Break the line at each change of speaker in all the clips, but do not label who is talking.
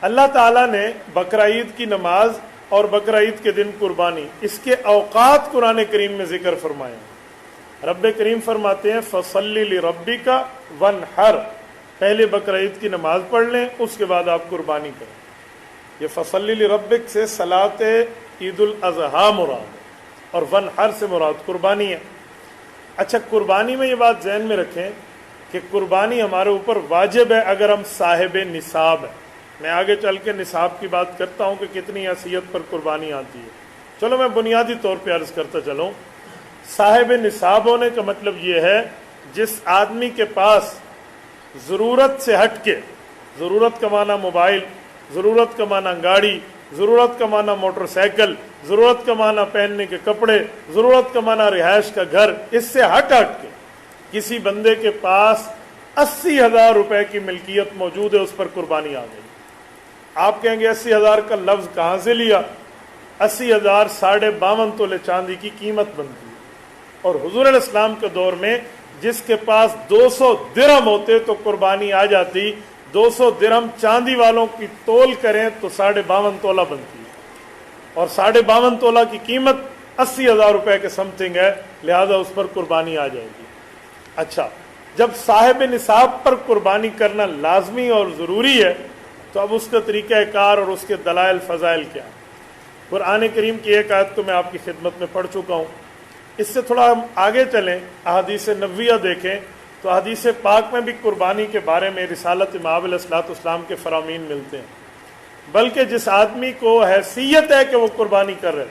اللہ تعالیٰ نے بقرہ عید کی نماز اور بقرہ عید کے دن قربانی، اس کے اوقات قرآن کریم میں ذکر فرمایا۔ رب کریم فرماتے ہیں فَصَلِّ لِرَبِّكَ وَانْحَرْ، پہلے بقرہ عید کی نماز پڑھ لیں، اس کے بعد آپ قربانی کریں۔ یہ فَصَلِّ لِرَبِّكَ سے صلاۃ عید الاضحیٰ مراد ہے، اور وَانْحَرْ سے مراد قربانی ہے۔ اچھا، قربانی میں یہ بات ذہن میں رکھیں کہ قربانی ہمارے اوپر واجب ہے اگر ہم صاحب نصاب ہیں۔ میں آگے چل کے نصاب کی بات کرتا ہوں کہ کتنی حیثیت پر قربانی آتی ہے، چلو میں بنیادی طور پہ عرض کرتا چلوں۔ صاحب نصاب ہونے کا مطلب یہ ہے جس آدمی کے پاس ضرورت سے ہٹ کے، ضرورت کا معنی موبائل، ضرورت کا معنی گاڑی، ضرورت کا معنی موٹر سائیکل، ضرورت کا معنی پہننے کے کپڑے، ضرورت کا معنی رہائش کا گھر، اس سے ہٹ کے کسی بندے کے پاس 80,000 روپے کی ملکیت موجود ہے، اس پر قربانی آ گئی۔ آپ کہیں گے 80,000 کا لفظ کہاں سے لیا؟ 80,000 52.5 تولے چاندی کی قیمت بنتی ہے، اور حضور علیہ السلام کے دور میں جس کے پاس 200 درہم ہوتے تو قربانی آ جاتی۔ 200 درہم چاندی والوں کی تول کریں تو 52.5 تولہ بنتی ہے، اور 52.5 تولہ کی قیمت 80,000 روپے کے سم تھنگ ہے، لہذا اس پر قربانی آ جائے گی۔ اچھا، جب صاحب نصاب پر قربانی کرنا لازمی اور ضروری ہے تو اب اس کا طریقہ کار اور اس کے دلائل فضائل کیا ہیں؟ قرآن کریم کی ایک آیت تو میں آپ کی خدمت میں پڑھ چکا ہوں، اس سے تھوڑا ہم آگے چلیں، احادیث نبویہ دیکھیں تو حدیث پاک میں بھی قربانی کے بارے میں رسالت مآب علیہ الصلوۃ والسلام کے فرامین ملتے ہیں، بلکہ جس آدمی کو حیثیت ہے کہ وہ قربانی کر رہے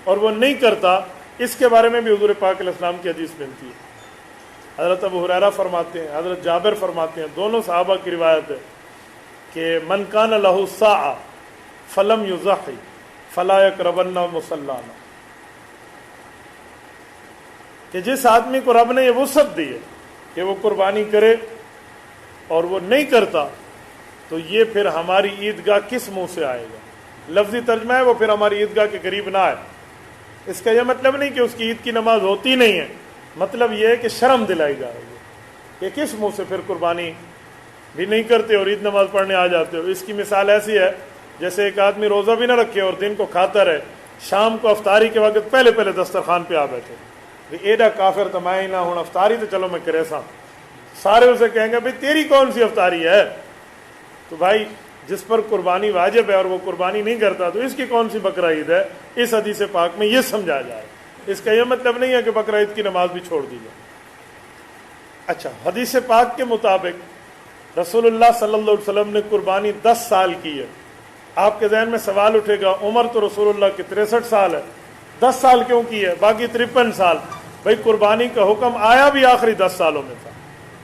اور وہ نہیں کرتا، اس کے بارے میں بھی حضور پاک علیہ السلام کی حدیث ملتی ہے۔ حضرت ابو ہریرہ فرماتے ہیں، حضرت جابر فرماتے ہیں، دونوں صحابہ کی روایت ہے کہ من کان لہ ساعۃ فلم یضحی فلا یقربن مصلانا، کہ جس آدمی کو رب نے یہ وسعت دی ہے کہ وہ قربانی کرے اور وہ نہیں کرتا تو یہ پھر ہماری عیدگاہ کس منہ سے آئے گا؟ لفظی ترجمہ ہے وہ پھر ہماری عیدگاہ کے قریب نہ آئے۔ اس کا یہ مطلب نہیں کہ اس کی عید کی نماز ہوتی نہیں ہے، مطلب یہ ہے کہ شرم دلائی جا رہی ہے کہ کس منہ سے پھر قربانی بھی نہیں کرتے اور عید نماز پڑھنے آ جاتے ہو۔ اس کی مثال ایسی ہے جیسے ایک آدمی روزہ بھی نہ رکھے اور دن کو کھاتا رہے، شام کو افطاری کے وقت پہلے دسترخوان پہ آ بیٹھے، ایڈا کافر تمہیں نہ ہوں افطاری تو چلو میں کرے سا، سارے اسے کہیں گے بھائی تیری کون سی افطاری ہے؟ تو بھائی جس پر قربانی واجب ہے اور وہ قربانی نہیں کرتا تو اس کی کون سی بقرہ عید ہے؟ اس حدیث پاک میں یہ سمجھایا جائے۔ اس کا یہ مطلب نہیں ہے کہ بقرہ عید کی نماز بھی چھوڑ دی جائے۔ اچھا، حدیث پاک کے مطابق رسول اللہ صلی اللہ علیہ وسلم نے قربانی 10 سال کی ہے۔ آپ کے ذہن میں سوال اٹھے گا، عمر تو رسول اللہ کی 63 سال ہے، 10 سال کیوں کی ہے باقی 53 سال؟ بھائی قربانی کا حکم آیا بھی آخری 10 سالوں میں تھا،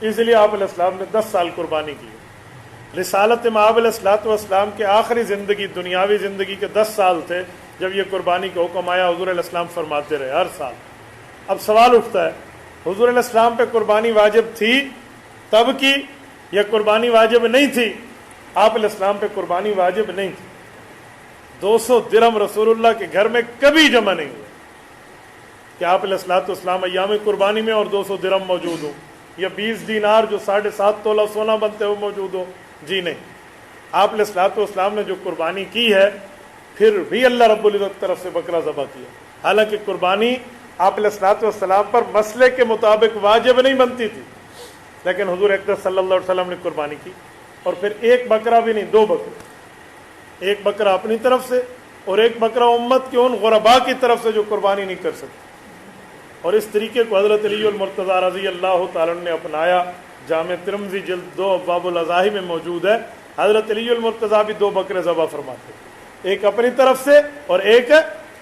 اس لیے آپ علیہ السلام نے 10 سال قربانی کی ہے۔ رسالت مآب علیہ الصلوۃ والسلام کے آخری زندگی، دنیاوی زندگی کے 10 سال تھے جب یہ قربانی کا حکم آیا، حضور علیہ السلام فرماتے رہے ہر سال۔ اب سوال اٹھتا ہے، حضور علیہ السلام پہ قربانی واجب تھی تب کی یا قربانی واجب نہیں تھی؟ آپ علیہ السلام پہ قربانی واجب نہیں تھی۔ 200 درہم رسول اللہ کے گھر میں کبھی جمع نہیں ہوئے کہ آپ علیہ الصلوۃ والسلام ایام قربانی میں اور 200 درہم موجود ہوں، یا 20 دینار جو 7.5 تولہ سونا بنتے وہ موجود ہو، جی نہیں۔ آپ علیہ الصلوۃ والسلام نے جو قربانی کی ہے پھر بھی اللہ رب العزت طرف سے بکرا ذبح کیا، حالانکہ قربانی آپ علیہ الصلوۃ والسلام پر مسئلے کے مطابق واجب نہیں بنتی تھی، لیکن حضور اکرم صلی اللہ علیہ وسلم نے قربانی کی، اور پھر ایک بکرا بھی نہیں، 2 بکرے، ایک بکرا اپنی طرف سے اور ایک بکرا امت کے ان غرباء کی طرف سے جو قربانی نہیں کر سکتے۔ اور اس طریقے کو حضرت علی المرتضیٰ رضی اللہ تعالیٰ نے اپنایا۔ جامع ترمذی جلد 2 ابواب الاضاحی میں موجود ہے، حضرت علی المرتضیٰ بھی 2 بکرے ذبح فرماتے، ایک اپنی طرف سے اور ایک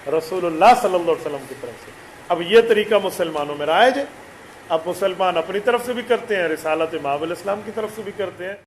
رسول اللہ صلی اللہ علیہ وسلم کی طرف سے۔ اب یہ طریقہ مسلمانوں میں رائج ہے، اب مسلمان اپنی طرف سے بھی کرتے ہیں، رسالت مآب علیہ السلام کی طرف سے بھی کرتے ہیں۔